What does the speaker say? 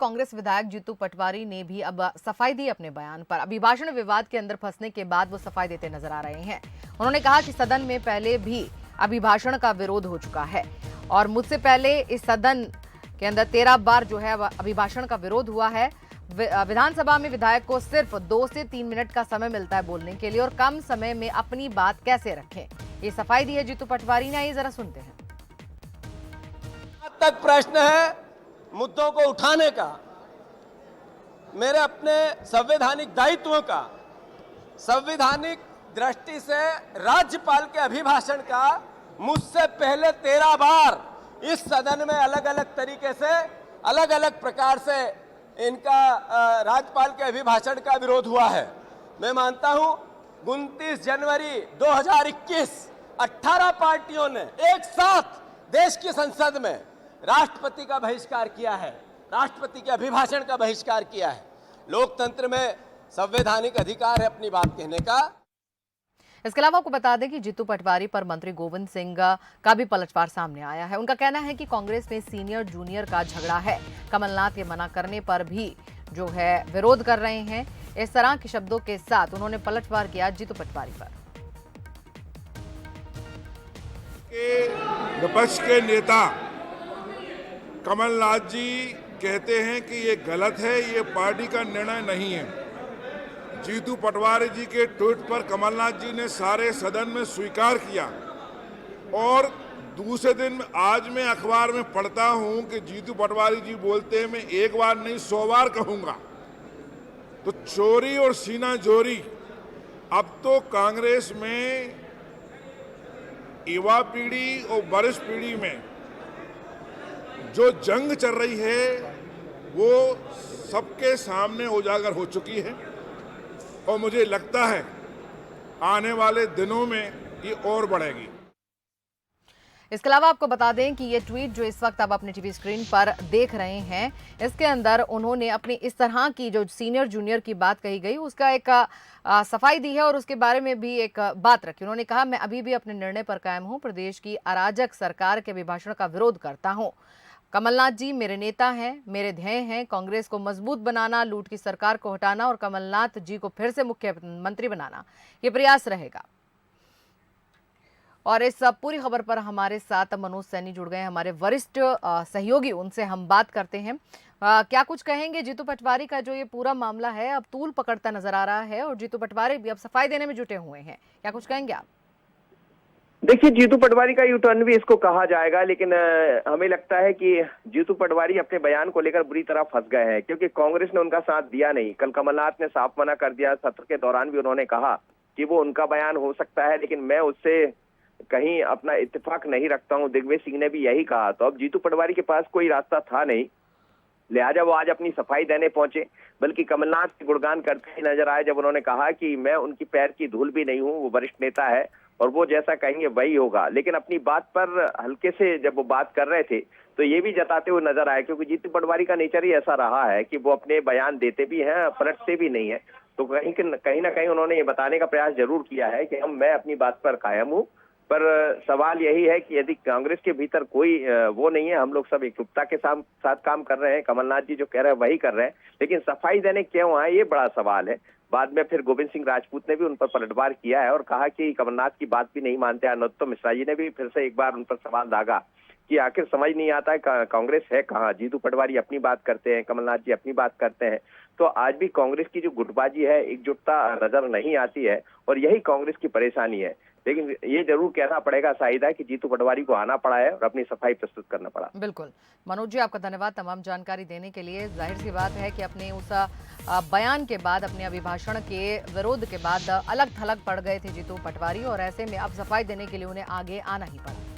कांग्रेस विधायक जीतू पटवारी ने भी अब सफाई दी अपने बयान पर। अभिभाषण विवाद के अंदर फंसने के बाद वो सफाई देते नजर आ रहे हैं। उन्होंने कहा कि सदन में पहले भी अभिभाषण का विरोध हो चुका है और मुझसे पहले इस सदन के अंदर 13 बार जो है अभिभाषण का विरोध हुआ है। विधानसभा में विधायक को सिर्फ 2 से 3 मिनट का समय मिलता है बोलने के लिए और कम समय में अपनी बात कैसे रखें, ये सफाई दी है जीतू पटवारी ने। आइए जरा सुनते हैं। तक प्रश्न है मुद्दों को उठाने का, मेरे अपने संवैधानिक दायित्वों का, संवैधानिक दृष्टि से राज्यपाल के अभिभाषण का मुझसे पहले 13 बार इस सदन में अलग अलग तरीके से अलग अलग प्रकार से इनका राज्यपाल के अभिभाषण का विरोध हुआ है। मैं मानता हूं 29 जनवरी 2021 18 पार्टियों ने एक साथ देश की संसद में राष्ट्रपति का बहिष्कार किया है, राष्ट्रपति के अभिभाषण का बहिष्कार किया है। लोकतंत्र में संवैधानिक अधिकार है अपनी बात कहने का। इसके अलावा आपको बता दें कि जीतू पटवारी पर मंत्री गोविंद सिंह का भी पलटवार सामने आया है। उनका कहना है कि कांग्रेस में सीनियर जूनियर का झगड़ा है। कमलनाथ के मना करने पर भी जो है विरोध कर रहे हैं। इस तरह के शब्दों के साथ उन्होंने पलटवार किया जीतू पटवारी पर। विपक्ष के नेता कमलनाथ जी कहते हैं कि ये गलत है, ये पार्टी का निर्णय नहीं है। जीतू पटवारी जी के ट्वीट पर कमलनाथ जी ने सारे सदन में स्वीकार किया और दूसरे दिन आज मैं अखबार में पढ़ता हूं कि जीतू पटवारी जी बोलते हैं मैं एक बार नहीं 100 बार कहूंगा। तो चोरी और सीना जोरी, अब तो कांग्रेस में युवा पीढ़ी और वरिष्ठ पीढ़ी में जो जंग चल रही है वो सबके सामने उजागर हो चुकी है और मुझे लगता है आने वाले दिनों में ये और बढ़ेगी। इसके अलावा आपको बता दें कि ये ट्वीट जो इस वक्त आप अपने टीवी स्क्रीन पर देख रहे हैं, इसके अंदर उन्होंने अपनी इस तरह की जो सीनियर जूनियर की बात कही गई उसका एक सफाई दी है और उसके बारे में भी एक बात रखी। उन्होंने कहा मैं अभी भी अपने निर्णय पर कायम हूं, प्रदेश की अराजक सरकार के अभिभाषण का विरोध करता हूं। कमलनाथ जी मेरे नेता हैं, मेरे ध्येय हैं कांग्रेस को मजबूत बनाना, लूट की सरकार को हटाना और कमलनाथ जी को फिर से मुख्यमंत्री बनाना, ये प्रयास रहेगा। और इस पूरी खबर पर हमारे साथ मनोज सैनी जुड़ गए, हमारे वरिष्ठ सहयोगी, उनसे हम बात करते हैं। क्या कुछ कहेंगे जीतू पटवारी का जो ये पूरा मामला है अब तूल पकड़ता नजर आ रहा है और जीतू पटवारी भी अब सफाई देने में जुटे हुए हैं, क्या कुछ कहेंगे आप? देखिए, जीतू पटवारी का यू टर्न भी इसको कहा जाएगा, लेकिन हमें लगता है कि जीतू पटवारी अपने बयान को लेकर बुरी तरह फंस गए हैं क्योंकि कांग्रेस ने उनका साथ दिया नहीं। कल कमलनाथ ने साफ मना कर दिया, सत्र के दौरान भी उन्होंने कहा कि वो उनका बयान हो सकता है लेकिन मैं उससे कहीं अपना इत्तेफाक नहीं रखता हूं। दिग्विजय सिंह ने भी यही कहा। तो अब जीतू पटवारी के पास कोई रास्ता था नहीं, लिहाजा वो आज अपनी सफाई देने पहुंचे, बल्कि कमलनाथ के गुणगान करते ही नजर आए जब उन्होंने कहा कि मैं उनकी पैर की धूल भी नहीं हूं, वो वरिष्ठ नेता है और वो जैसा कहेंगे वही होगा। लेकिन अपनी बात पर हल्के से जब वो बात कर रहे थे तो ये भी जताते हुए नजर आए, क्योंकि जीतू पटवारी का नेचर ही ऐसा रहा है कि वो अपने बयान देते भी हैं, पलटते भी नहीं है। तो कहीं ना कहीं उन्होंने ये बताने का प्रयास जरूर किया है कि मैं अपनी बात पर कायम हूँ। पर सवाल यही है कि यदि कांग्रेस के भीतर कोई वो नहीं है, हम लोग सब एकजुटता के साथ काम कर रहे हैं, कमलनाथ जी जो कह रहे हैं वही कर रहे हैं, लेकिन सफाई देने क्यों आए ये बड़ा सवाल है। बाद में फिर गोविंद सिंह राजपूत ने भी उन पर पलटवार किया है और कहा कि कमलनाथ की बात भी नहीं मानते हैं। नरोत्तम मिश्रा जी ने भी फिर से एक बार उन पर सवाल दागा कि आखिर समझ नहीं आता है कांग्रेस है कहाँ। जीतू पटवारी अपनी बात करते हैं, कमलनाथ जी अपनी बात करते हैं, तो आज भी कांग्रेस की जो गुटबाजी है, एकजुटता नजर नहीं आती है और यही कांग्रेस की परेशानी है। लेकिन ये जरूर कहना पड़ेगा शाहिदा कि जीतू पटवारी को आना पड़ा है और अपनी सफाई प्रस्तुत करना पड़ा। बिल्कुल मनोज जी, आपका धन्यवाद तमाम जानकारी देने के लिए। जाहिर सी बात है कि अपने उस बयान के बाद, अपने अभिभाषण के विरोध के बाद अलग थलग पड़ गए थे जीतू पटवारी और ऐसे में अब सफाई देने के लिए उन्हें आगे आना ही पड़ा।